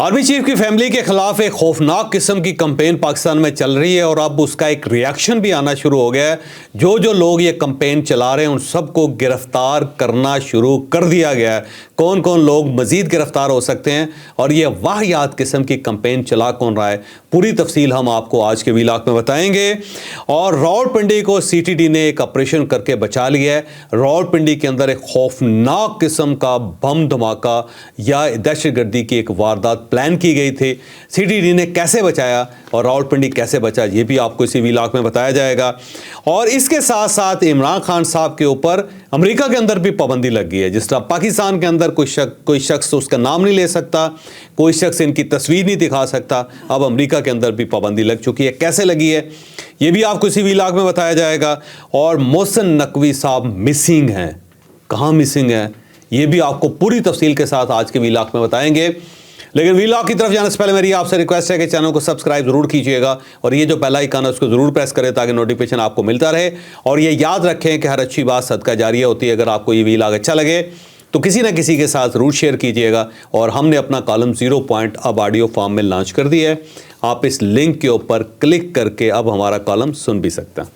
Army chief کی family کے خلاف ایک خوفناک قسم کی کمپین پاکستان میں چل رہی ہے اور اب اس کا ایک ریاکشن بھی آنا شروع ہو گیا ہے۔ جو لوگ یہ کمپین چلا رہے ہیں ان سب کو گرفتار کرنا شروع کر دیا گیا ہے۔ کون کون لوگ مزید گرفتار ہو سکتے ہیں اور یہ واہیات قسم کی کمپین چلا کون رہا ہے، پوری تفصیل ہم آپ کو آج کے ویلاگ میں بتائیں گے۔ اور راولپنڈی کو سی ٹی ڈی نے ایک آپریشن کر کے بچا لیا ہے۔ راولپنڈی کے اندر ایک خوفناک قسم کا بم دھماکہ یا دہشت گردی کی ایک واردات پلان کی گئی تھی۔ سی ٹی ڈی نے کیسے بچایا اور راولپنڈی کیسے بچا، یہ بھی آپ کو اسی ویلاگ میں بتایا جائے گا۔ اور اس کے ساتھ ساتھ عمران خان صاحب کے اوپر امریکہ کے اندر بھی پابندی لگ گئی ہے۔ جس طرح پاکستان کے اندر کوئی شخص اس کا نام نہیں لے سکتا، کوئی شخص ان کی تصویر نہیں دکھا سکتا، اب امریکہ کے اندر بھی پابندی لگ چکی ہے۔ کیسے لگی ہے یہ بھی آپ کو اسی ویلاگ میں بتایا جائے گا۔ اور محسن نقوی صاحب مسنگ ہیں، کہاں مسنگ ہیں، یہ بھی آپ کو پوری تفصیل کے ساتھ آج کے ویلاگ میں بتائیں گے۔ لیکن ویلاگ کی طرف جانے سے پہلے میری آپ سے ریکویسٹ ہے کہ چینل کو سبسکرائب ضرور کیجیے گا اور یہ جو بیل آئیکن ہے اس کو ضرور پریس کریں تاکہ نوٹیفیکیشن آپ کو ملتا رہے۔ اور یہ یاد رکھیں کہ ہر اچھی بات صدقہ جاریہ ہوتی ہے۔ اگر آپ کو یہ ویلاگ اچھا لگے تو کسی نہ کسی کے ساتھ ضرور شیئر کیجیے گا۔ اور ہم نے اپنا کالم 0 پوائنٹ اب آڈیو فارم میں لانچ کر دیا ہے، آپ اس لنک کے اوپر کلک کر کے اب ہمارا کالم سن بھی سکتے ہیں۔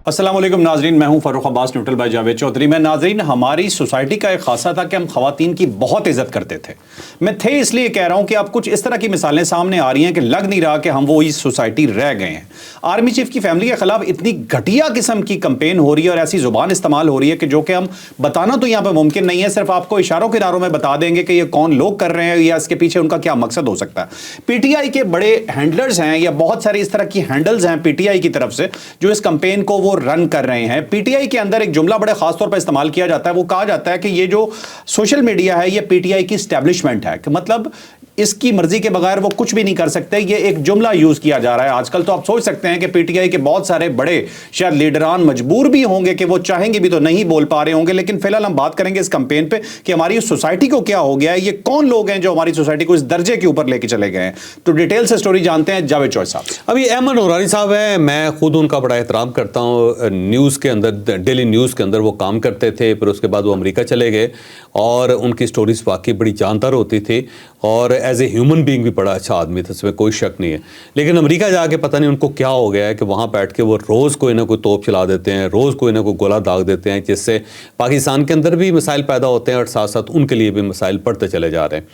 السلام علیکم ناظرین، میں ہوں فاروق عباس نیوٹرل بائی جاوید چودھری۔ میں ناظرین، ہماری سوسائٹی کا ایک خاصہ تھا کہ ہم خواتین کی بہت عزت کرتے تھے۔ میں اس لیے کہہ رہا ہوں کہ اب کچھ اس طرح کی مثالیں سامنے آ رہی ہیں کہ لگ نہیں رہا کہ ہم وہی سوسائٹی رہ گئے ہیں۔ آرمی چیف کی فیملی کے خلاف اتنی گھٹیا قسم کی کمپین ہو رہی ہے اور ایسی زبان استعمال ہو رہی ہے کہ جو کہ ہم بتانا تو یہاں پہ ممکن نہیں ہے، صرف آپ کو اشاروں کناروں میں بتا دیں گے کہ یہ کون لوگ کر رہے ہیں یا اس کے پیچھے ان کا کیا مقصد ہو سکتا ہے۔ پی ٹی آئی کے بڑے ہینڈلرز ہیں یا بہت سارے اس طرح کی ہینڈلز ہیں پی ٹی آئی کی طرف سے جو اس کمپین کو وہ رن کر رہے ہیں۔ پی ٹی آئی کے اندر ایک جملہ بڑے خاص طور پر استعمال کیا جاتا ہے، وہ کہا جاتا ہے کہ یہ جو سوشل میڈیا ہے یہ پی ٹی آئی کی اسٹیبلشمنٹ ہے، کہ مطلب اس کی مرضی کے بغیر وہ کچھ بھی نہیں کر سکتے۔ یہ ایک جملہ یوز کیا جا رہا ہے آج کل۔ تو آپ سوچ سکتے ہیں کہ پی ٹی آئی کے بہت سارے بڑے شاید لیڈران مجبور بھی ہوں گے کہ وہ چاہیں گے بھی تو نہیں بول پا رہے ہوں گے۔ لیکن فی الحال ہم بات کریں گے اس کمپین پہ کہ ہماری سوسائٹی کو کیا ہو گیا ہے، یہ کون لوگ ہیں جو ہماری سوسائٹی کو اس درجے کے اوپر لے کے چلے گئے ہیں۔ تو ڈیٹیل سے سٹوری جانتے ہیں جاوید چوہدری صاحب سے۔ ابھی احمد نورانی صاحب ہیں، میں خود ان کا بڑا احترام کرتا ہوں۔ نیوز کے اندر، ڈیلی نیوز کے اندر وہ کام کرتے تھے، پھر اس کے بعد وہ امریکہ چلے گئے اور ان کی سٹوریز واقعی بڑی جاندار ہوتی تھی اور ایز اے ہیومن بینگ بھی بڑا اچھا آدمی تھا، اس میں کوئی شک نہیں ہے۔ لیکن امریکہ جا کے پتہ نہیں ان کو کیا ہو گیا ہے کہ وہاں بیٹھ کے وہ روز کوئی نہ کوئی توپ چلا دیتے ہیں، روز کوئی نہ کوئی گولہ داغ دیتے ہیں، جس سے پاکستان کے اندر بھی مسائل پیدا ہوتے ہیں اور ساتھ ساتھ ان کے لیے بھی مسائل بڑھتے چلے جا رہے ہیں۔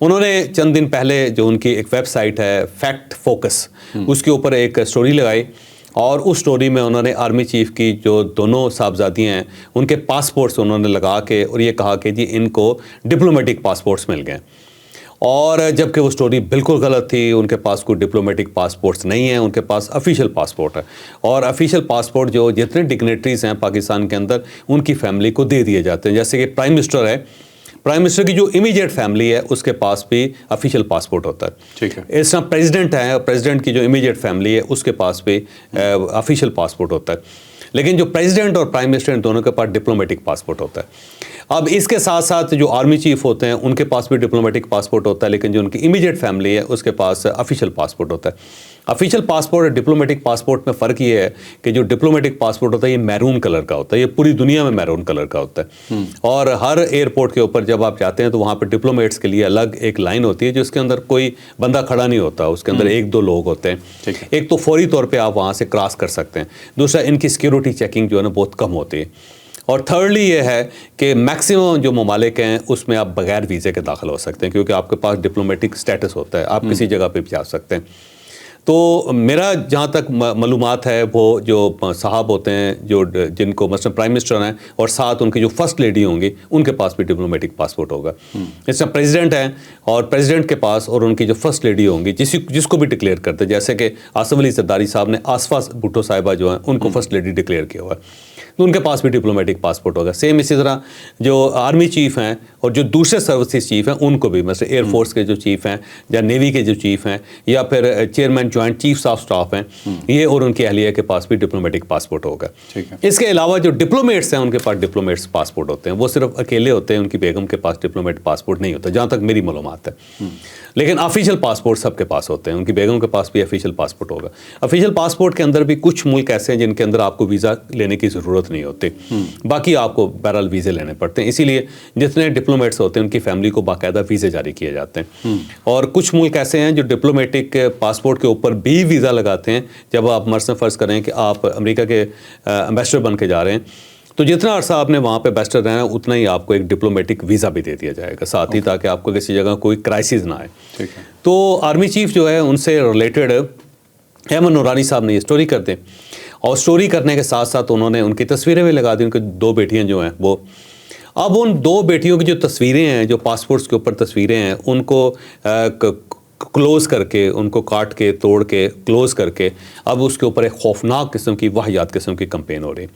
انہوں نے چند دن پہلے جو ان کی ایک ویب سائٹ ہے فیکٹ فوکس، اس کے اوپر ایک سٹوری لگائی اور اس سٹوری میں انہوں نے آرمی چیف کی جو دونوں صاحبزادیاں ہیں ان کے پاسپورٹس انہوں نے لگا کے اور یہ کہا کہ جی ان کو ڈپلومیٹک پاسپورٹس مل گئے، اور جبکہ وہ سٹوری بالکل غلط تھی۔ ان کے پاس کوئی ڈپلومیٹک پاسپورٹس نہیں ہیں، ان کے پاس افیشل پاسپورٹ ہے، اور افیشل پاسپورٹ جو جتنے ڈگنیٹریز ہیں پاکستان کے اندر ان کی فیملی کو دے دیے جاتے ہیں۔ جیسے کہ پرائم منسٹر ہے، پرائم منسٹر کی جو امیجیٹ فیملی ہے اس کے پاس بھی افیشل پاسپورٹ ہوتا ہے، ٹھیک ہے۔ اس طرح پریزیڈنٹ ہے، پریزیڈنٹ کی جو امیجیٹ فیملی ہے اس کے پاس بھی افیشل پاسپورٹ ہوتا ہے۔ لیکن جو پریزیڈنٹ اور پرائم منسٹر ان دونوں کے پاس ڈپلومیٹک پاسپورٹ ہوتا ہے۔ اب اس کے ساتھ ساتھ جو آرمی چیف ہوتے ہیں ان کے پاس بھی ڈپلومیٹک پاسپورٹ ہوتا ہے، لیکن جو ان کی امیجیٹ فیملی ہے اس کے پاس افیشل پاسپورٹ ہوتا ہے۔ افیشل پاسپورٹ اور ڈپلومیٹک پاسپورٹ میں فرق یہ ہے کہ جو ڈپلومیٹک پاسپورٹ ہوتا ہے یہ میرون کلر کا ہوتا ہے، یہ پوری دنیا میں میرون کلر کا ہوتا ہے، اور ہر ایئرپورٹ کے اوپر جب آپ جاتے ہیں تو وہاں پہ ڈپلومیٹس کے لیے الگ ایک لائن ہوتی ہے جس کے اندر کوئی بندہ کھڑا نہیں ہوتا، اس کے اندر ایک دو لوگ ہوتے ہیں۔ ایک تو فوری طور پہ آپ وہاں سے کراس کر سکتے ہیں، دوسرا ان کی سیکیورٹی چیکنگ جو ہے نا بہت کم ہوتی ہے، اور تھرڈلی یہ ہے کہ میکسیمم جو ممالک ہیں اس میں آپ بغیر ویزے کے داخل ہو سکتے ہیں کیونکہ آپ کے پاس ڈپلومیٹک سٹیٹس ہوتا ہے، آپ کسی جگہ پہ بھی جا سکتے ہیں۔ تو میرا جہاں تک معلومات ہے وہ جو صاحب ہوتے ہیں جو جن کو مثلا پرائم منسٹر ہیں اور ساتھ ان کی جو فرسٹ لیڈی ہوں گی ان کے پاس بھی ڈپلومیٹک پاسپورٹ ہوگا۔ اس طرح پریزیڈنٹ ہیں اور پریزیڈنٹ کے پاس اور ان کی جو فرسٹ لیڈی ہوں گی جس کو بھی ڈکلیئر کرتے ہیں، جیسے کہ آصف علی زرداری صاحب نے آصفہ بھٹو صاحبہ جو ہیں ان کو فرسٹ لیڈی ڈکلیئر کیا ہوا ہے، تو ان کے پاس بھی ڈپلومیٹک پاسپورٹ ہوگا۔ سیم اسی طرح جو آرمی چیف ہیں اور جو دوسرے سروسز چیف ہیں ان کو بھی، مثلا ایئر فورس کے جو چیف ہیں یا نیوی کے جو چیف ہیں یا پھر chairman joint chiefs of staff ہیں، یہ اور ان کی اہلیہ کے پاس بھی ڈپلومیٹک پاسپورٹ ہوگا۔ اس کے علاوہ جو ڈپلومیٹس ہیں ان کے پاس ڈپلومیٹس پاسپورٹ ہوتے ہیں، وہ صرف اکیلے ہوتے ہیں، ان کی بیگم کے پاس ڈپلومیٹ پاسپورٹ نہیں ہوتا جہاں تک میری معلومات ہے۔ لیکن آفیشیل پاسپورٹ سب کے پاس ہوتے ہیں، ان کی بیگم کے پاس بھی آفیشیل پاسپورٹ ہوگا۔ آفیشیل پاسپورٹ کے اندر بھی کچھ ملک ایسے ہیں جن کے اندر آپ کو ویزا لینے کی ضرورت نہیں ہوتی، باقی آپ کو بہرحال ویزے لینے پڑتے ہیں۔ اسی لیے جتنے ڈپلومیٹس ہوتے ہیں ان کی فیملی کو باقاعدہ ویزے جاری کیے جاتے ہیں. اور کچھ ملک ایسے ہیں جو ڈپلومیٹک پاسپورٹ کے اوپر بھی ویزا لگاتے ہیں. جب آپ مرث فرض کریں کہ آپ امریکہ کے ایمبیسڈر بن کے جا رہے ہیں تو جتنا عرصہ آپ نے وہاں پہ ایمبیسڈر رہنا ہے اتنا ہی آپ کو ایک ڈپلومیٹک ویزا بھی دے دیا جائے گا ساتھ ہی, تاکہ آپ کو کسی جگہ کوئی کرائسس نہ آئے. تو آرمی چیف جو ہے ان سے ریلیٹڈ احمد نورانی صاحب نے یہ اسٹوری کر دیں, اور اسٹوری کرنے کے ساتھ ساتھ انہوں نے ان کی تصویریں بھی لگا دی. ان کی 2 بیٹیاں جو ہیں وہ, اب ان 2 بیٹیوں کی جو تصویریں ہیں, جو پاسپورٹس کے اوپر تصویریں ہیں, ان کو کلوز کر کے, ان کو کاٹ کے توڑ کے کلوز کر کے اب اس کے اوپر ایک خوفناک قسم کی واہیات قسم کی کمپین ہو رہی.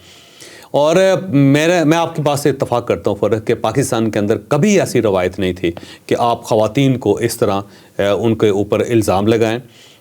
اور میں آپ کی بات سے اتفاق کرتا ہوں فرق کہ پاکستان کے اندر کبھی ایسی روایت نہیں تھی کہ آپ خواتین کو اس طرح ان کے اوپر الزام لگائیں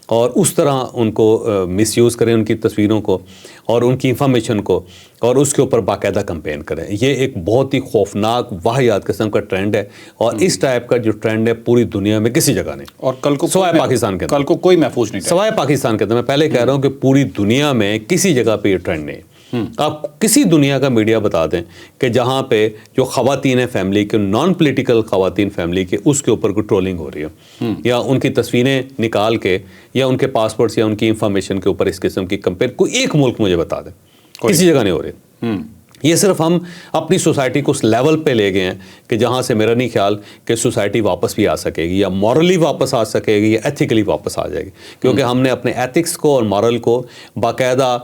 اور اس طرح ان کو مس یوز کریں, ان کی تصویروں کو اور ان کی انفارمیشن کو, اور اس کے اوپر باقاعدہ کمپین کریں. یہ ایک بہت ہی خوفناک واہیات قسم کا ٹرینڈ ہے, اور اس ٹائپ کا جو ٹرینڈ ہے پوری دنیا میں کسی جگہ نہیں, اور کل کو سوائے پاکستان کے اندر, کل کو کوئی محفوظ نہیں, سوائے پاکستان کے اندر. میں پہلے کہہ رہا ہوں کہ پوری دنیا میں کسی جگہ پہ یہ ٹرینڈ نہیں. آپ کسی دنیا کا میڈیا بتا دیں کہ جہاں پہ جو خواتین ہیں فیملی کے, نان پولیٹیکل خواتین فیملی کے, اس کے اوپر کوئی ٹرولنگ ہو رہی ہے یا ان کی تصویریں نکال کے یا ان کے پاسپورٹس یا ان کی انفارمیشن کے اوپر اس قسم کی کمپیر, کوئی ایک ملک مجھے بتا دیں, کسی جگہ نہیں ہو رہی. یہ صرف ہم اپنی سوسائٹی کو اس لیول پہ لے گئے ہیں کہ جہاں سے میرا نہیں خیال کہ سوسائٹی واپس بھی آ سکے گی, یا مورلی واپس آ سکے گی, یا ایتھیکلی واپس آ جائے گی, کیونکہ ہم نے اپنے ایتھکس کو اور مورل کو باقاعدہ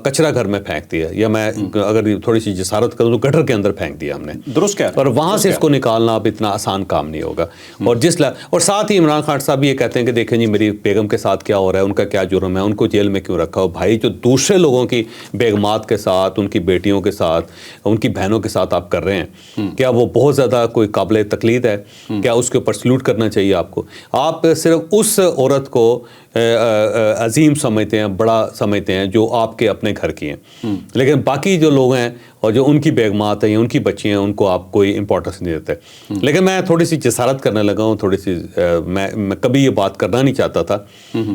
کچرا گھر میں پھینک دیا, یا میں اگر تھوڑی سی جسارت کروں تو گٹر کے اندر پھینک دیا ہم نے. درست کیا, اور وہاں سے اس کو نکالنا اب اتنا آسان کام نہیں ہوگا. اور ساتھ ہی عمران خان صاحب یہ کہتے ہیں کہ دیکھیں جی میری بیگم کے ساتھ کیا ہو رہا ہے, ان کا کیا جرم ہے, ان کو جیل میں کیوں رکھا ہو. بھائی جو دوسرے لوگوں کی بیگمات کے ساتھ, ان کی بیٹیوں کے ساتھ, ان کی بہنوں کے ساتھ آپ کر رہے ہیں, کیا وہ بہت زیادہ کوئی قابل تقلید ہے؟ کیا اس کے اوپر سلوٹ کرنا چاہیے آپ کو؟ آپ صرف اس عورت کو عظیم سمجھتے ہیں, بڑا سمجھتے ہیں جو آپ کے اپنے گھر کی ہیں, لیکن باقی جو لوگ ہیں اور جو ان کی بیگمات ہیں یا ان کی بچی ہیں, ان کو آپ کوئی امپورٹنس نہیں دیتے. لیکن میں تھوڑی سی جسارت کرنے لگا ہوں, تھوڑی سی میں کبھی یہ بات کرنا نہیں چاہتا تھا,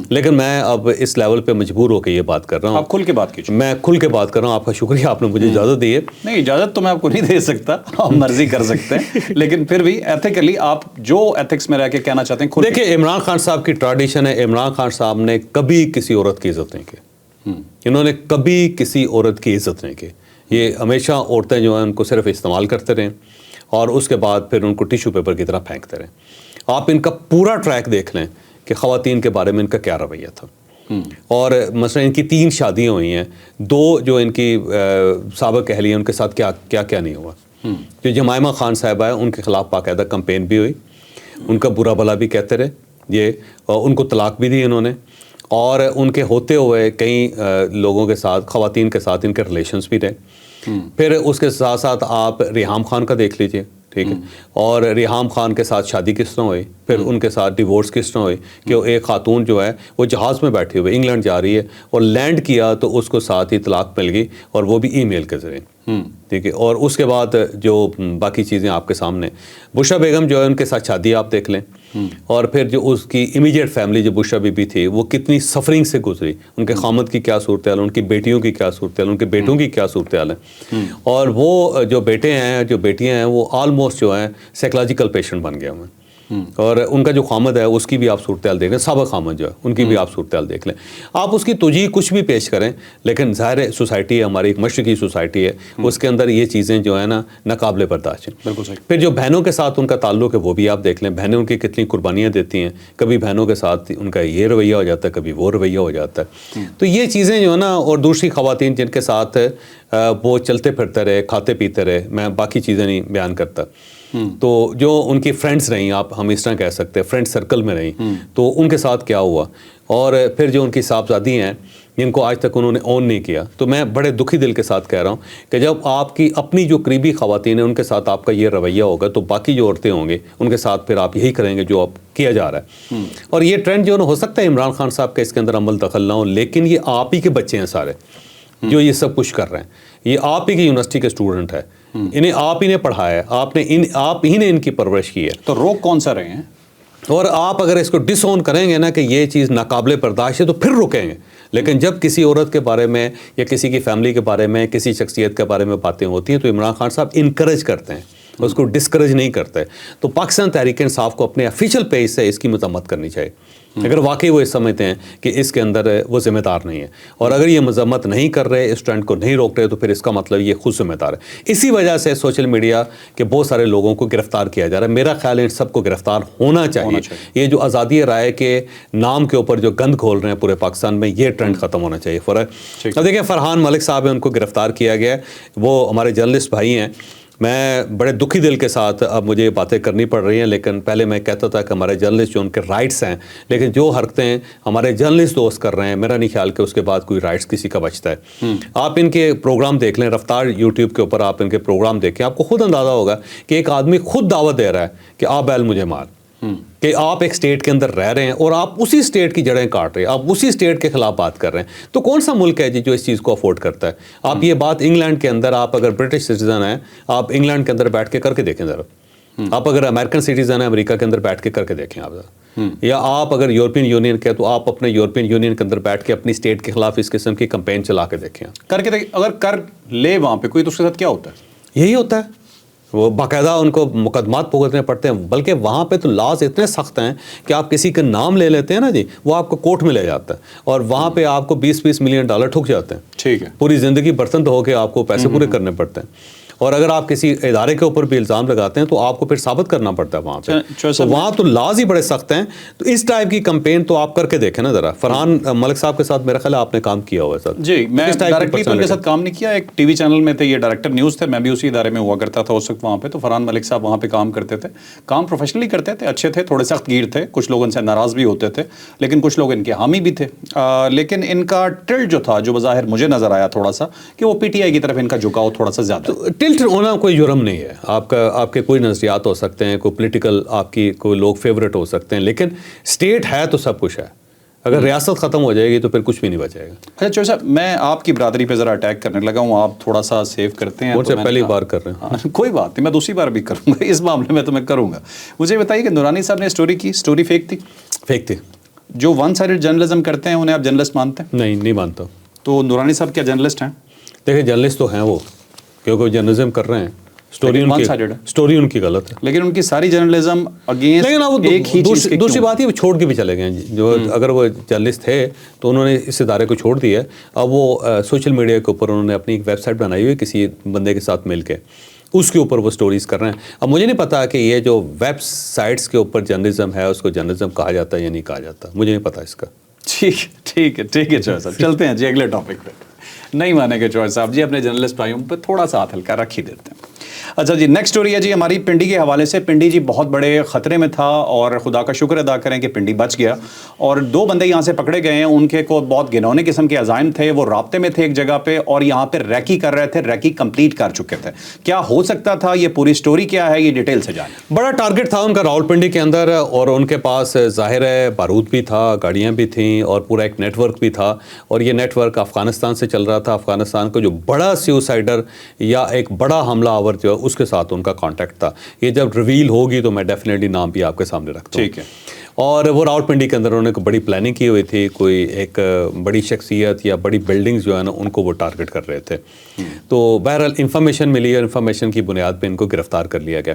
لیکن میں اب اس لیول پہ مجبور ہو کے یہ بات کر رہا ہوں. آپ کھل کے بات کیجیے. میں کھل کے بات کر رہا ہوں. آپ کا شکریہ, آپ نے مجھے اجازت دی ہے. نہیں, اجازت تو میں آپ کو نہیں دے سکتا, آپ مرضی کر سکتے ہیں, لیکن پھر بھی ایتھیکلی آپ جو ایتھکس میں رہ کے کہنا چاہتے ہیں. دیکھیں عمران خان صاحب کی ٹریڈیشن ہے, عمران خان صاحب نے کبھی کسی عورت کی عزت نہیں کی, انہوں نے کبھی کسی عورت کی عزت نہیں کی. یہ ہمیشہ عورتیں جو ہیں ان کو صرف استعمال کرتے رہیں اور اس کے بعد پھر ان کو ٹیشو پیپر کی طرح پھینکتے رہیں. آپ ان کا پورا ٹریک دیکھ لیں کہ خواتین کے بارے میں ان کا کیا رویہ تھا. اور مثلا ان کی 3 شادیاں ہوئی ہیں, 2 جو ان کی سابق اہلیہ ان کے ساتھ کیا نہیں ہوا. جو جمائمہ خان صاحبہ ہیں ان کے خلاف باقاعدہ کمپین بھی ہوئی, ان کا برا بھلا بھی کہتے رہے, یہ ان کو طلاق بھی دی انہوں نے, اور ان کے ہوتے ہوئے کئی لوگوں کے ساتھ, خواتین کے ساتھ ان کے ریلیشنز بھی رہے. پھر اس کے ساتھ ساتھ آپ ریحام خان کا دیکھ لیجئے, ٹھیک ہے, اور ریحام خان کے ساتھ شادی کس طرح ہوئی, پھر ان کے ساتھ ڈیورس کس طرح ہوئی کہ وہ ایک خاتون جو ہے وہ جہاز میں بیٹھے ہوئے انگلینڈ جا رہی ہے اور لینڈ کیا تو اس کو ساتھ ہی طلاق مل گئی, اور وہ بھی ای میل کے ذریعے, ٹھیک ہے. اور اس کے بعد جو باقی چیزیں آپ کے سامنے, بشرا بیگم جو ہے ان کے ساتھ شادی آپ دیکھ لیں, اور پھر جو اس کی امیجیٹ فیملی جو بشرا بی بی تھی وہ کتنی سفرنگ سے گزری, ان کے خامد کی کیا صورتحال, ان کی بیٹیوں کی کیا صورتحال, ان کے بیٹوں کی کیا صورتحال ہے. اور وہ جو بیٹے ہیں, جو بیٹیاں ہیں, وہ آلموسٹ جو ہیں سائیکولوجیکل پیشنٹ بن گئے ہوئے, اور ان کا جو خامد ہے اس کی بھی آپ صورتحال دیکھ لیں, سابق خامد جو ہے ان کی بھی آپ صورتحال دیکھ لیں. آپ اس کی توجیہ کچھ بھی پیش کریں, لیکن ظاہر سوسائٹی ہے ہماری, ایک مشرقی سوسائٹی ہے, اس کے اندر یہ چیزیں جو ہیں نا ناقابل برداشت ہیں. بالکل صحیح. پھر جو بہنوں کے ساتھ ان کا تعلق ہے وہ بھی آپ دیکھ لیں, بہنیں ان کی کتنی قربانیاں دیتی ہیں, کبھی بہنوں کے ساتھ ان کا یہ رویہ ہو جاتا ہے, کبھی وہ رویہ ہو جاتا ہے. تو یہ چیزیں جو ہے نا, اور دوسری خواتین جن کے ساتھ وہ چلتے پھرتے رہے, کھاتے پیتے رہے, میں باقی چیزیں نہیں بیان کرتا, تو جو ان کی فرینڈس رہیں, آپ ہم اس طرح کہہ سکتے ہیں فرینڈ سرکل میں رہیں, تو ان کے ساتھ کیا ہوا. اور پھر جو ان کی صاحبزادی ہیں جن کو آج تک انہوں نے اون نہیں کیا, تو میں بڑے دکھی دل کے ساتھ کہہ رہا ہوں کہ جب آپ کی اپنی جو قریبی خواتین ہیں ان کے ساتھ آپ کا یہ رویہ ہوگا, تو باقی جو عورتیں ہوں گے ان کے ساتھ پھر آپ یہی کریں گے جو آپ کیا جا رہا ہے. اور یہ ٹرینڈ جو ہو سکتا ہے عمران خان صاحب کا اس کے اندر عمل دخل نہ ہو, لیکن یہ آپ ہی کے بچے ہیں سارے جو یہ سب کچھ کر رہے ہیں, یہ آپ ہی کی یونیورسٹی کے اسٹوڈنٹ ہے, انہیں آپ ہی نے پڑھایا ہے, آپ ہی نے ان کی پرورش کی ہے. تو روک کون سا رہے ہیں؟ اور آپ اگر اس کو ڈس اون کریں گے نا کہ یہ چیز ناقابل برداشت ہے, تو پھر رکیں گے. لیکن جب کسی عورت کے بارے میں یا کسی کی فیملی کے بارے میں, کسی شخصیت کے بارے میں باتیں ہوتی ہیں, تو عمران خان صاحب انکریج کرتے ہیں, اس کو ڈسکریج نہیں کرتے. تو پاکستان تحریک انصاف کو اپنے افیشیل پیج سے اس کی مذمت کرنی چاہیے اگر واقعی وہ سمجھتے ہیں کہ اس کے اندر وہ ذمہ دار نہیں ہے. اور اگر یہ مذمت نہیں کر رہے, اس ٹرینڈ کو نہیں روک رہے, تو پھر اس کا مطلب یہ خود ذمہ دار ہے. اسی وجہ سے سوشل میڈیا کے بہت سارے لوگوں کو گرفتار کیا جا رہا ہے. میرا خیال ہے ان سب کو گرفتار ہونا چاہیے. یہ جو آزادی رائے کے نام کے اوپر جو گند کھول رہے ہیں پورے پاکستان میں, یہ ٹرینڈ ختم ہونا چاہیے. اب دیکھیں فرحان ملک صاحب ہیں, ان کو گرفتار کیا گیا ہے. وہ ہمارے جرنلسٹ بھائی ہیں. میں بڑے دکھی دل کے ساتھ اب مجھے یہ باتیں کرنی پڑ رہی ہیں, لیکن پہلے میں کہتا تھا کہ ہمارے جرنلسٹ جو ان کے رائٹس ہیں, لیکن جو حرکتیں ہمارے جرنلسٹ دوست کر رہے ہیں, میرا نہیں خیال کہ اس کے بعد کوئی رائٹس کسی کا بچتا ہے. آپ ان کے پروگرام دیکھ لیں, رفتار یوٹیوب کے اوپر آپ ان کے پروگرام دیکھیں, آپ کو خود اندازہ ہوگا کہ ایک آدمی خود دعوت دے رہا ہے کہ آپ بیل مجھے مار, کہ آپ ایک اسٹیٹ کے اندر رہ رہے ہیں اور آپ اسی اسٹیٹ کی جڑیں کاٹ رہے ہیں, آپ اسی اسٹیٹ کے خلاف بات کر رہے ہیں. تو کون سا ملک ہے جی جو اس چیز کو افورڈ کرتا ہے؟ آپ یہ بات انگلینڈ کے اندر, آپ اگر برٹش سٹیزن ہیں, آپ انگلینڈ کے اندر بیٹھ کے کر کے دیکھیں ذرا. آپ اگر امریکن سٹیزن ہیں, امریکہ کے اندر بیٹھ کے کر کے دیکھیں آپ ذرا. یا آپ اگر یورپین یونین کے, تو آپ اپنے یورپین یونین کے اندر بیٹھ کے اپنی اسٹیٹ کے خلاف اس قسم کی کمپین چلا کے دیکھیں. کر کے اگر کر لے وہاں پہ کوئی, تو اس کے ساتھ کیا ہوتا ہے؟ یہی ہوتا ہے, وہ باقاعدہ ان کو مقدمات بھگتنے پڑتے ہیں. بلکہ وہاں پہ تو لاز اتنے سخت ہیں کہ آپ کسی کا نام لے لیتے ہیں نا جی, وہ آپ کو کورٹ میں لے جاتا ہے, اور وہاں پہ آپ کو $20 ملین ٹھک جاتے ہیں. ٹھیک ہے, پوری زندگی برتن ہو کے آپ کو پیسے پورے کرنے پڑتے ہیں. اور اگر آپ کسی ادارے کے اوپر بھی الزام لگاتے ہیں تو آپ کو پھر ثابت کرنا پڑتا ہے وہاں پہ. تو وہاں تو لاز ہی بڑے سخت ہیں. تو اس ٹائپ کی کمپین تو آپ کر کے دیکھیں نا ذرا. فرحان ملک صاحب کے ساتھ میرا خیال ہے آپ نے کام کیا ہوا ہے ساتھ. جی, میں ڈائریکٹلی تو ان کے ساتھ کام نہیں کیا. ایک ٹی وی چینل میں تھے, یہ ڈائریکٹر نیوز تھے, میں بھی اسی ادارے میں ہوا کرتا تھا اس وقت وہاں پہ. تو فرحان ملک صاحب وہاں پہ کام کرتے تھے, کام پروفیشنلی کرتے تھے, اچھے تھے, تھوڑے سخت گیر تھے, کچھ لوگ ان سے ناراض بھی ہوتے تھے, لیکن کچھ لوگ ان کے حامی بھی تھے. لیکن ان کا ٹلٹ جو تھا, جو بظاہر مجھے نظر آیا تھوڑا سا, کہ وہ پی ٹی آئی کی طرف ان کا جھکاؤ تھوڑا سا زیادہ. ٹلٹ ہونا کوئی جرم نہیں ہے. آپ کے کوئی نظریات ہو سکتے ہیں, کوئی پولیٹیکل آپ کی کوئی لوگ فیوریٹ ہو سکتے ہیں, لیکن اسٹیٹ ہے تو سب کچھ ہے. اگر ریاست ختم ہو جائے گی تو پھر کچھ بھی نہیں بچے گا. اچھا چوہے صاحب, میں آپ کی برادری پہ ذرا اٹیک کرنے لگا ہوں, آپ تھوڑا سا سیو کرتے ہیں. مجھ سے پہلی بار کر رہے ہیں. کوئی بات نہیں, میں دوسری بار بھی کروں گا, اس معاملے میں تو میں کروں گا. مجھے بتائیے کہ نورانی صاحب نے اسٹوری کی, اسٹوری فیک تھی؟ فیک تھی. جو ون سائڈڈ جرنلزم کرتے ہیں انہیں آپ جرنلسٹ مانتے ہیں؟ نہیں مانتا. تو نورانی صاحب کیا جرنلسٹ ہیں؟ دیکھیں جرنلسٹ تو ہیں وہ, کیونکہ جرنلزم کر رہے ہیں. اسٹوری ان کی غلط ہے, لیکن ان کی ساری جرنلزم اگینسٹ ایک ہی چیز. دوسری بات یہ وہ چھوڑ کے بھی چلے گئے. جو اگر وہ جرنلسٹ تھے تو انہوں نے اس ادارے کو چھوڑ دیا. اب وہ سوشل میڈیا کے اوپر انہوں نے اپنی ایک ویب سائٹ بنائی ہوئی کسی بندے کے ساتھ مل کے, اس کے اوپر وہ سٹوریز کر رہے ہیں. اب مجھے نہیں پتا کہ یہ جو ویب سائٹس کے اوپر جرنلزم ہے اس کو جرنلزم کہا جاتا ہے یا نہیں کہا جاتا, مجھے نہیں پتا اس کا. ٹھیک ہے چوہے صاحب, چلتے ہیں جی اگلے ٹاپک پہ. نہیں مانیں گے چوہے صاحب جی, اپنے جرنلسٹ بھائیوں پہ تھوڑا سا ہاتھ ہلکا رکھ ہی دیتے ہیں. اچھا جی, نیکسٹ اسٹوری ہے جی ہماری پنڈی کے حوالے سے. پنڈی جی بہت بڑے خطرے میں تھا, اور خدا کا شکر ادا کریں کہ پنڈی بچ گیا. اور 2 بندے یہاں سے پکڑے گئے ہیں, ان کے کو بہت گھنونے قسم کے عزائم تھے. وہ رابطے میں تھے ایک جگہ پہ, اور یہاں پہ ریکی کر رہے تھے, ریکی کمپلیٹ کر چکے تھے. کیا ہو سکتا تھا, یہ پوری اسٹوری کیا ہے, یہ ڈیٹیل سے جانیں. بڑا ٹارگٹ تھا ان کا راولپنڈی کے اندر, اور ان کے پاس ظاہر ہے بارود بھی تھا, گاڑیاں بھی تھیں, اور پورا ایک نیٹ ورک بھی تھا. اور یہ نیٹ ورک افغانستان سے چل رہا تھا. افغانستان کا جو بڑا سیوسائڈر یا ایک بڑا حملہ آور جو ہے اس کے ساتھ ان کا کانٹیکٹ تھا. یہ جب ریویل ہوگی تو میں ڈیفینیٹلی نام بھی آپ کے سامنے رکھتا ہوں. ٹھیک ہے. اور وہ راولپنڈی کے اندر انہوں نے بڑی پلاننگ کی ہوئی تھی, کوئی ایک بڑی شخصیت یا بڑی بلڈنگز جو ہے نا ان کو وہ ٹارگٹ کر رہے تھے. تو بہرحال انفارمیشن ملی, اور انفارمیشن کی بنیاد پہ ان کو گرفتار کر لیا گیا.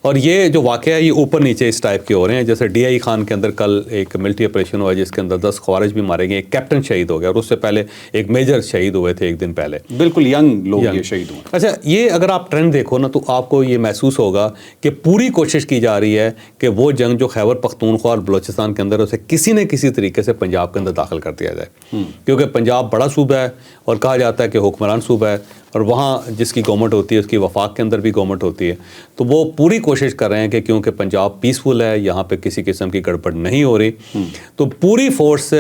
اور یہ جو واقعہ ہے یہ اوپر نیچے اس ٹائپ کے ہو رہے ہیں. جیسے ڈی آئی خان کے اندر کل ایک ملٹری آپریشن ہوا جس کے اندر 10 خوارج بھی مارے گئے, ایک کیپٹن شہید ہو گیا, اور اس سے پہلے ایک میجر شہید ہوئے تھے ایک دن پہلے. بالکل ینگ لوگ یہ شہید ہوئے. اچھا, یہ اگر آپ ٹرینڈ دیکھو نا تو آپ کو یہ محسوس ہوگا کہ پوری کوشش کی جا رہی ہے کہ وہ جنگ جو خیبر پختونخوا اور بلوچستان کے اندر اسے کسی نہ کسی طریقے سے پنجاب کے اندر داخل کر دیا جائے. کیونکہ پنجاب بڑا صوبہ ہے, اور کہا جاتا ہے کہ حکمران صوبہ ہے, اور وہاں جس کی گورنمنٹ ہوتی ہے اس کی وفاق کے اندر بھی گورنمنٹ ہوتی ہے. تو وہ پوری کوشش کر رہے ہیں کہ کیونکہ پنجاب پیسفل ہے, یہاں پہ کسی قسم کی گڑبڑ نہیں ہو رہی, تو پوری فورس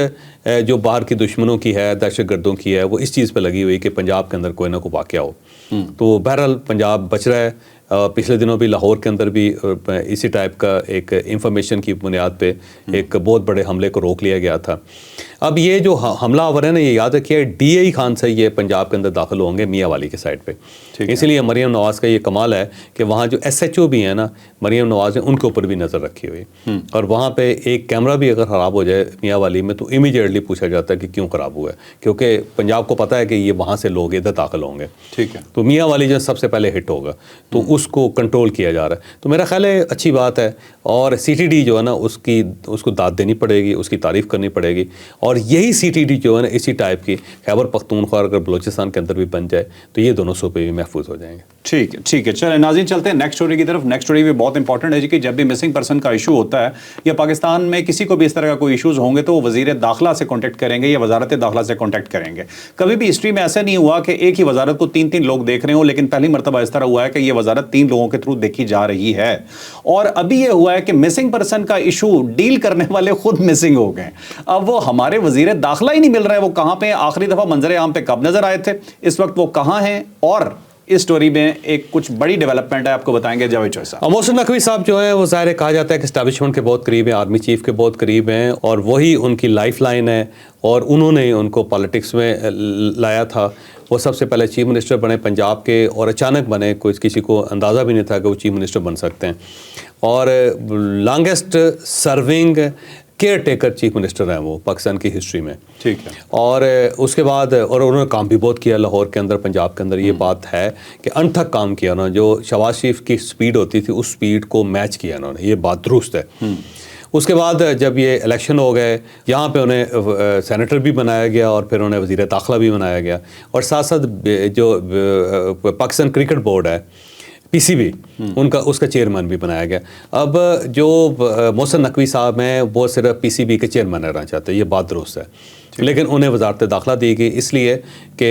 جو باہر کی دشمنوں کی ہے, دہشت گردوں کی ہے, وہ اس چیز پہ لگی ہوئی کہ پنجاب کے اندر کوئی نہ کوئی واقعہ ہو. تو بہرحال پنجاب بچ رہا ہے. پچھلے دنوں بھی لاہور کے اندر بھی اسی ٹائپ کا ایک انفارمیشن کی بنیاد پہ ایک بہت بڑے حملے کو روک لیا گیا تھا. اب یہ جو حملہ آور ہے نا، یہ یاد رکھیے ڈی اے خان سے یہ پنجاب کے اندر داخل ہوں گے میاں والی کے سائڈ پہ. اسی لیے مریم نواز کا یہ کمال ہے کہ وہاں جو ایس ایچ او بھی ہیں نا مریم نواز نے ان کے اوپر بھی نظر رکھی ہوئی، اور وہاں پہ ایک کیمرہ بھی اگر خراب ہو جائے میاں والی میں تو امیجیٹلی پوچھا جاتا ہے کہ کیوں خراب ہوا ہے، کیونکہ پنجاب کو پتہ ہے کہ یہ وہاں سے لوگ ادھر داخل ہوں گے. ٹھیک ہے. تو میاں والی جو سب سے پہلے ہٹ ہوگا تو اس کو کنٹرول کیا جا رہا ہے. تو میرا خیال ہے اچھی بات ہے، اور سی ٹی ڈی جو ہے نا اس کو داد دینی پڑے گی، اس کی تعریف کرنی پڑے گی. اور یہی سی ٹی ڈی جو ہے نا اسی ٹائپ کی خیبر پختونخوا اگر بلوچستان کے اندر بھی بن جائے تو یہ دونوں صوبے بھی محفوظ ہو جائیں گے. ٹھیک ہے ٹھیک ہے. چلیں ناظرین چلتے ہیں نیکسٹ اسٹوری کی طرف. نیکسٹ اسٹوری بھی بہت انپورٹنٹ ہے جی، کہ جب بھی مسنگ پرسن کا ایشو ہوتا ہے یا پاکستان میں کسی کو بھی اس طرح کا کوئی ایشوز ہوں گے تو وہ وزیر داخلہ سے کانٹیکٹ کریں گے یا وزارت داخلہ سے کانٹیکٹ کریں گے. کبھی بھی ہسٹری میں ایسا نہیں ہوا کہ ایک ہی وزارت کو 3 لوگ دیکھ رہے ہوں، لیکن پہلی مرتبہ اس طرح ہوا ہے کہ یہ وزارت 3 لوگوں کے تھرو دیکھی جا رہی ہے. اور ابھی یہ ہوا ہے کہ مسنگ پرسن کا ایشو ڈیل کرنے والے خود مسنگ ہو گئے. اب وہ ہمارے وزیر داخلہ ہی نہیں مل رہے، وہ کہاں پہ آخری دفعہ منظر عام پہ کب نظر آئے تھے، اس وقت وہ کہاں ہیں، اور اس سٹوری میں ایک کچھ بڑی ڈیولپمنٹ ہے آپ کو بتائیں گے جاوید چوہے صاحب. محسن نقوی صاحب جو ہیں وہ ظاہر ہے کہا جاتا ہے کہ اسٹیبلشمنٹ کے بہت قریب ہیں، آرمی چیف کے بہت قریب ہیں، اور وہی ان کی لائف لائن ہے، اور انہوں نے ان کو پالیٹکس میں لایا تھا. وہ سب سے پہلے چیف منسٹر بنے پنجاب کے، اور اچانک بنے، کسی کو اندازہ بھی نہیں تھا کہ وہ چیف منسٹر بن سکتے ہیں، اور longest serving care taker chief minister ہیں وہ پاکستان کی ہسٹری میں. ٹھیک ہے. اور اس کے بعد اور انہوں نے کام بھی بہت کیا لاہور کے اندر، پنجاب کے اندر. یہ بات ہے کہ انتھک کام کیا انہوں نے، جو شہباز شریف کی سپیڈ ہوتی تھی اس سپیڈ کو میچ کیا انہوں نے، یہ بات درست ہے. اس کے بعد جب یہ الیکشن ہو گئے یہاں پہ انہیں سینیٹر بھی بنایا گیا، اور پھر انہیں وزیر داخلہ بھی بنایا گیا، اور ساتھ ساتھ جو پاکستان کرکٹ بورڈ ہے پی سی بی اس کا چیئرمین بھی بنایا گیا. اب جو محسن نقوی صاحب ہیں وہ صرف پی سی بی کے چیئرمین رہنا چاہتے ہیں، یہ بات درست ہے، لیکن انہیں وزارت داخلہ دی گئی اس لیے کہ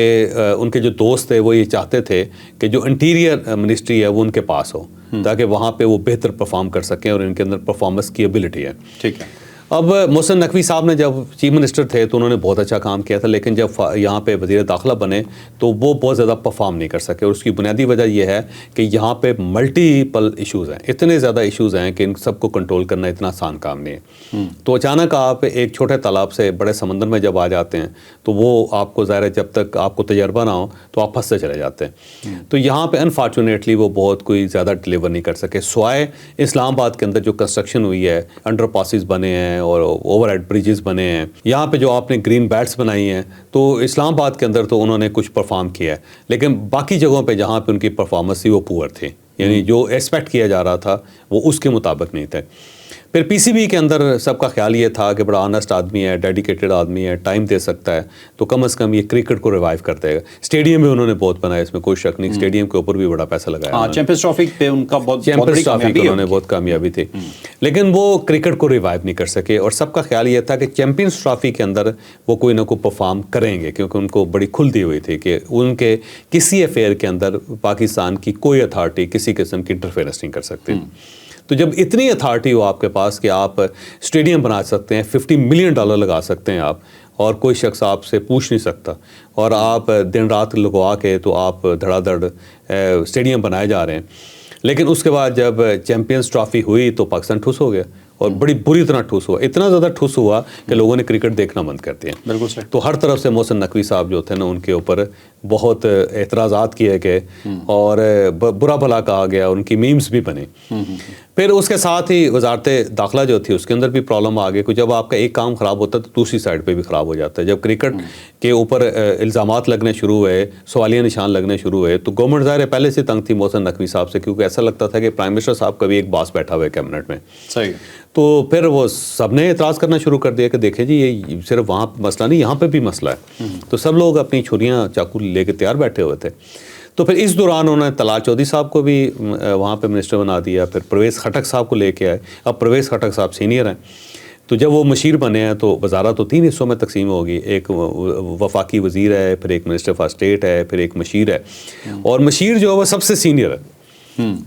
ان کے جو دوست تھے وہ یہ چاہتے تھے کہ جو انٹیریئر منسٹری ہے وہ ان کے پاس ہو، تاکہ وہاں پہ وہ بہتر پرفارم کر سکیں، اور ان کے اندر پرفارمنس کی ایبلٹی ہے. ٹھیک ہے. اب محسن نقوی صاحب نے جب چیف منسٹر تھے تو انہوں نے بہت اچھا کام کیا تھا، لیکن جب یہاں پہ وزیر داخلہ بنے تو وہ بہت زیادہ پرفارم نہیں کر سکے، اور اس کی بنیادی وجہ یہ ہے کہ یہاں پہ ملٹیپل ایشوز ہیں، اتنے زیادہ ایشوز ہیں کہ ان سب کو کنٹرول کرنا اتنا آسان کام نہیں ہے. تو اچانک آپ ایک چھوٹے تالاب سے بڑے سمندر میں جب آ جاتے ہیں تو وہ آپ کو ظاہر ہے جب تک آپ کو تجربہ نہ ہو تو آپ پھنستے چلے جاتے ہیں. تو یہاں پہ انفارچونیٹلی وہ بہت کوئی زیادہ ڈلیور نہیں کر سکے، سوائے اسلام آباد کے اندر جو کنسٹرکشن ہوئی ہے، انڈر پاسز بنے ہیں اور اوور ہیڈ بریجز بنے ہیں، یہاں پہ جو آپ نے گرین بیلٹس بنائی ہیں، تو اسلام آباد کے اندر تو انہوں نے کچھ پرفارم کیا ہے، لیکن باقی جگہوں پہ جہاں پہ ان کی پرفارمنس تھی وہ پور تھی، یعنی جو ایکسپیکٹ کیا جا رہا تھا وہ اس کے مطابق نہیں تھے. پھر پی سی بی کے اندر سب کا خیال یہ تھا کہ بڑا آنسٹ آدمی ہے، ڈیڈیکیٹڈ آدمی ہے، ٹائم دے سکتا ہے، تو کم از کم یہ کرکٹ کو ریوائیو کر دے گا. اسٹیڈیم بھی انہوں نے بہت بنایا، اس میں کوئی شک نہیں، اسٹیڈیم کے اوپر بھی بڑا پیسہ لگایا. چیمپئنز ٹرافی پہ ان کا چیمپئنز ٹرافی انہوں نے بہت کامیابی تھی، لیکن وہ کرکٹ کو ریوائیو نہیں کر سکے. اور سب کا خیال یہ تھا کہ چیمپئنز ٹرافی کے اندر وہ کوئی نہ کوئی پرفارم کریں گے، کیونکہ ان کو بڑی کھل دی ہوئی تھی کہ ان کے کسی افیئر کے اندر پاکستان کی کوئی اتھارٹی کسی قسم کی انٹرفیئرنس نہیں کر سکتی. تو جب اتنی اتھارٹی ہو آپ کے پاس کہ آپ اسٹیڈیم بنا سکتے ہیں، $50 ملین لگا سکتے ہیں آپ، اور کوئی شخص آپ سے پوچھ نہیں سکتا، اور آپ دن رات لگوا کے تو آپ دھڑا دھڑ اسٹیڈیم بنائے جا رہے ہیں. لیکن اس کے بعد جب چیمپئنز ٹرافی ہوئی تو پاکستان ٹھوس ہو گیا، اور بڑی بری طرح ٹھوس ہوا، اتنا زیادہ ٹھوس ہوا کہ لوگوں نے کرکٹ دیکھنا بند کر دیا. بالکل صحیح. تو ہر طرف سے محسن نقوی صاحب جو تھے نا ان کے اوپر بہت اعتراضات کیے گئے، اور برا بھلا کہا گیا، ان کی میمز بھی بنے. پھر اس کے ساتھ ہی وزارت داخلہ جو تھی اس کے اندر بھی پرابلم آ گئی، کہ جب آپ کا ایک کام خراب ہوتا ہے تو دوسری سائڈ پہ بھی خراب ہو جاتا ہے. جب کرکٹ کے اوپر الزامات لگنے شروع ہوئے، سوالیہ نشان لگنے شروع ہوئے، تو گورنمنٹ ظاہر پہلے سے تنگ تھی محسن نقوی صاحب سے، کیونکہ ایسا لگتا تھا کہ پرائم منسٹر صاحب کا بھی ایک باس بیٹھا ہوا ہے کیبنٹ میں. صحیح. تو پھر وہ سب نے اعتراض کرنا شروع کر دیا کہ دیکھیں جی یہ صرف وہاں مسئلہ نہیں، یہاں پہ بھی مسئلہ ہے. تو سب لوگ اپنی چھریاں چاقو لے کے تیار بیٹھے ہوئے تھے. تو پھر اس دوران انہوں نے طلال چودھری صاحب کو بھی وہاں پہ منسٹر بنا دیا، پھر پرویز خٹک صاحب کو لے کے آئے. اب پرویز خٹک صاحب سینئر ہیں، تو جب وہ مشیر بنے ہیں تو وزارت تو 3 حصوں میں تقسیم ہوگی، ایک وفاقی وزیر ہے، پھر ایک منسٹر فار اسٹیٹ ہے، پھر ایک مشیر ہے. اور مشیر جو ہے وہ سب سے سینئر ہے،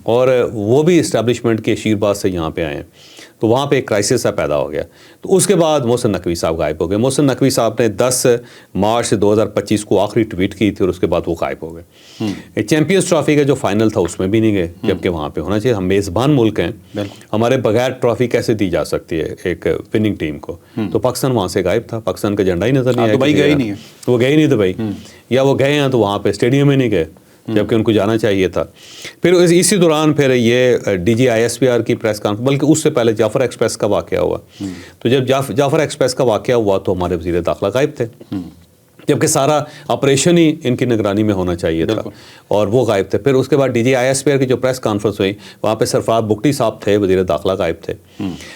اور وہ بھی اسٹیبلشمنٹ کے اشیرباد سے یہاں پہ آئے ہیں، تو وہاں پہ ایک کرائسس سا پیدا ہو گیا. تو اس کے بعد محسن نقوی صاحب غائب ہو گئے. محسن نقوی صاحب نے 10 مارچ 2025 کو آخری ٹویٹ کی تھی اور اس کے بعد وہ غائب ہو گئے. چیمپئنز ٹرافی کا جو فائنل تھا اس میں بھی نہیں گئے، جبکہ وہاں پہ ہونا چاہیے. ہم میزبان ملک ہیں، ہمارے بغیر ٹرافی کیسے دی جا سکتی ہے ایک وننگ ٹیم کو؟ تو پاکستان وہاں سے غائب تھا، پاکستان کا جھنڈا ہی نظر نہیں آیا. دبئی گئے نہیں، وہ گئے نہیں دبئی، یا وہ گئے ہیں تو وہاں پہ اسٹیڈیم میں نہیں گئے جبکہ ان کو جانا چاہیے تھا. پھر اسی دوران پھر یہ D G I S P R کی پریس کانفرنس، بلکہ اس سے پہلے جعفر ایکسپریس کا واقعہ ہوا. تو جب جعفر ایکسپریس کا واقعہ ہوا تو ہمارے وزیر داخلہ غائب تھے، جبکہ سارا آپریشن ہی ان کی نگرانی میں ہونا چاہیے تھا اور وہ غائب تھے. پھر اس کے بعد D G I S P R کی جو پریس کانفرنس ہوئی وہاں پہ سرفراز بگٹی صاحب تھے، وزیر داخلہ غائب تھے.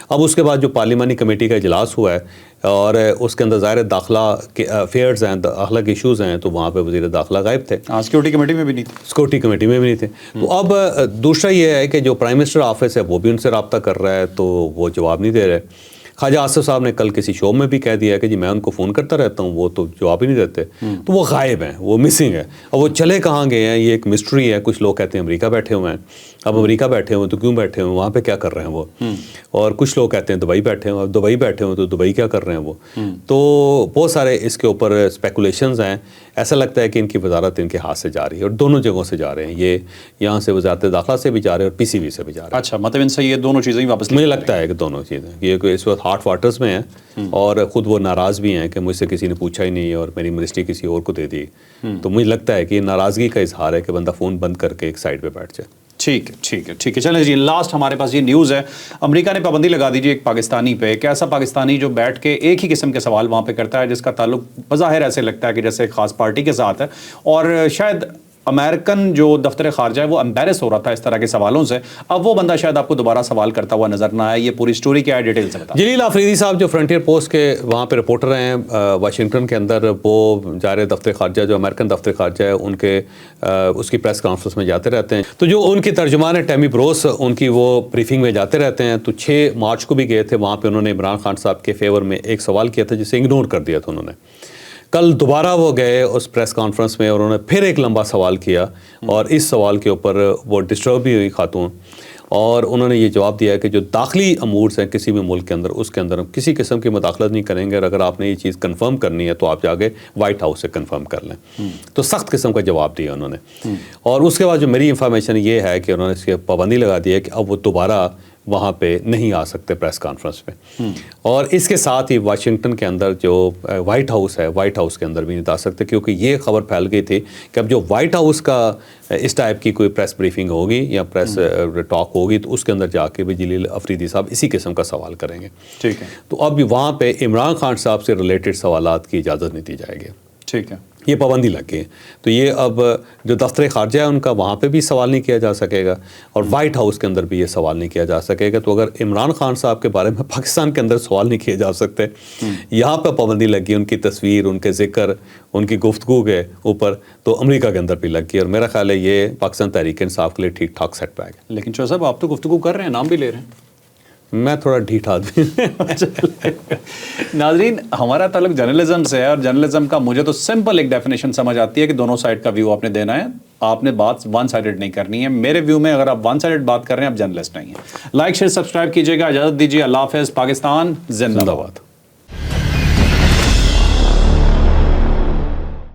اب اس کے بعد جو پارلیمانی کمیٹی کا اجلاس ہوا ہے اور اس کے اندر ظاہر داخلہ کے افیئرز ہیں، داخلہ کے ایشوز ہیں، تو وہاں پہ وزیر داخلہ غائب تھے. سیکورٹی کمیٹی میں بھی نہیں تھے، سیکورٹی کمیٹی میں بھی نہیں تھے. تو اب دوسرا یہ ہے کہ جو پرائم منسٹر آفس ہے وہ بھی ان سے رابطہ کر رہا ہے تو وہ جواب نہیں دے رہے. خواجہ آصف صاحب نے کل کسی شو میں بھی کہہ دیا کہ جی میں ان کو فون کرتا رہتا ہوں، وہ تو جواب ہی نہیں دیتے. تو وہ غائب ہیں، وہ مسنگ ہے. اور وہ چلے کہاں گئے ہیں یہ ایک مسٹری ہے. کچھ لوگ کہتے ہیں امریکہ بیٹھے ہوئے ہیں. اب امریکہ بیٹھے ہوئے تو کیوں بیٹھے ہوئے، وہاں پہ کیا کر رہے ہیں وہ؟ اور کچھ لوگ کہتے ہیں دبئی بیٹھے ہوئے. اب دبئی بیٹھے ہوئے تو دبئی کیا کر رہے ہیں وہ؟ تو بہت سارے اس کے اوپر اسپیکولیشنز ہیں. ایسا لگتا ہے کہ ان کی وزارت ان کے ہاتھ سے جا رہی ہے اور دونوں جگہوں سے جا رہے ہیں. یہ یہاں سے وزارت داخلہ سے بھی جا رہے ہیں اور پی سی بی سے بھی جا رہے ہیں. اچھا، مطلب ان سے یہ دونوں چیزیں ہی واپس، مجھے لگتا ہے کہ دونوں چیزیں یہ اس وقت ہاٹ واٹرز میں ہیں اور خود وہ ناراض بھی ہیں کہ مجھ سے کسی نے پوچھا ہی نہیں اور میری منسٹری کسی اور کو دے دی. تو مجھے لگتا ہے کہ یہ ناراضگی کا اظہار ہے کہ بندہ فون بند کر کے ایک سائڈ پہ بیٹھ جائے. ٹھیک ہے ٹھیک ہے ٹھیک ہے. چلیں جی، لاسٹ ہمارے پاس یہ نیوز ہے، امریکہ نے پابندی لگا دی جی ایک پاکستانی پہ. ایک ایسا پاکستانی جو بیٹھ کے ایک ہی قسم کے سوال وہاں پہ کرتا ہے جس کا تعلق بظاہر ایسے لگتا ہے کہ جیسے ایک خاص پارٹی کے ساتھ ہے، اور شاید امریکن جو دفتر خارجہ ہے وہ امبیرس ہو رہا تھا اس طرح کے سوالوں سے. اب وہ بندہ شاید آپ کو دوبارہ سوال کرتا ہوا نظر نہ آئے. یہ پوری سٹوری کیا ہے، ڈیٹیل سے بتا. جلیل آفریدی صاحب جو فرنٹیئر پوسٹ کے وہاں پہ رپورٹر ہیں واشنگٹن کے اندر، وہ جا رہے دفتر خارجہ جو امریکن دفتر خارجہ ہے ان کے اس کی پریس کانفرنس میں جاتے رہتے ہیں. تو جو ان کی ترجمان ہے ٹیمی بروس، ان کی وہ بریفنگ میں جاتے رہتے ہیں. تو 6 مارچ کو بھی گئے تھے وہاں پہ، انہوں نے عمران خان صاحب کے فیور میں ایک سوال کیا تھا جسے اگنور کر دیا تھا انہوں نے. کل دوبارہ وہ گئے اس پریس کانفرنس میں اور انہوں نے پھر ایک لمبا سوال کیا اور اس سوال کے اوپر وہ ڈسٹرب بھی ہوئی خاتون، اور انہوں نے یہ جواب دیا ہے کہ جو داخلی امورز ہیں کسی بھی ملک کے اندر اس کے اندر ہم کسی قسم کی مداخلت نہیں کریں گے، اور اگر آپ نے یہ چیز کنفرم کرنی ہے تو آپ جا کے وائٹ ہاؤس سے کنفرم کر لیں. تو سخت قسم کا جواب دیا انہوں نے. اور اس کے بعد جو میری انفارمیشن یہ ہے کہ انہوں نے اس کی پابندی لگا دی ہے کہ اب وہ دوبارہ وہاں پہ نہیں آ سکتے پریس کانفرنس پہ. اور اس کے ساتھ ہی واشنگٹن کے اندر جو وائٹ ہاؤس ہے، وائٹ ہاؤس کے اندر بھی نہیں آ سکتے، کیونکہ یہ خبر پھیل گئی تھی کہ اب جو وائٹ ہاؤس کا اس ٹائپ کی کوئی پریس بریفنگ ہوگی یا پریس ٹاک ہوگی تو اس کے اندر جا کے بھی جلیل آفریدی صاحب اسی قسم کا سوال کریں گے. ٹھیک ہے. تو اب وہاں پہ عمران خان صاحب سے ریلیٹڈ سوالات کی اجازت نہیں دی جائے گی. ٹھیک ہے. یہ پابندی لگ گئی. تو یہ اب جو دفتر خارجہ ہے ان کا وہاں پہ بھی سوال نہیں کیا جا سکے گا اور وائٹ ہاؤس کے اندر بھی یہ سوال نہیں کیا جا سکے گا. تو اگر عمران خان صاحب کے بارے میں پاکستان کے اندر سوال نہیں کیے جا سکتے، یہاں پہ پابندی لگی ان کی تصویر، ان کے ذکر، ان کی گفتگو کے اوپر، تو امریکہ کے اندر بھی لگ گئی. اور میرا خیال ہے یہ پاکستان تحریک انصاف کے لیے ٹھیک ٹھاک سیٹ بیک ہے. لیکن چوہدری صاحب آپ تو گفتگو کر رہے ہیں، نام بھی لے رہے ہیں. میں تھوڑا ڈھیٹ آدمی. ناظرین، ہمارا تعلق جرنلزم سے ہے اور جرنلزم کا مجھے تو سمپل ایک ڈیفینیشن سمجھ آتی ہے کہ دونوں سائڈ کا ویو آپ نے دینا ہے. آپ نے بات ون سائیڈڈ نہیں کرنی ہے. میرے ویو میں اگر آپ ون سائیڈڈ بات کر رہے ہیں آپ جرنلسٹ نہیں ہیں. لائک شیئر سبسکرائب کیجیے گا. اجازت دیجیے. اللہ حافظ. پاکستان زندہ باد.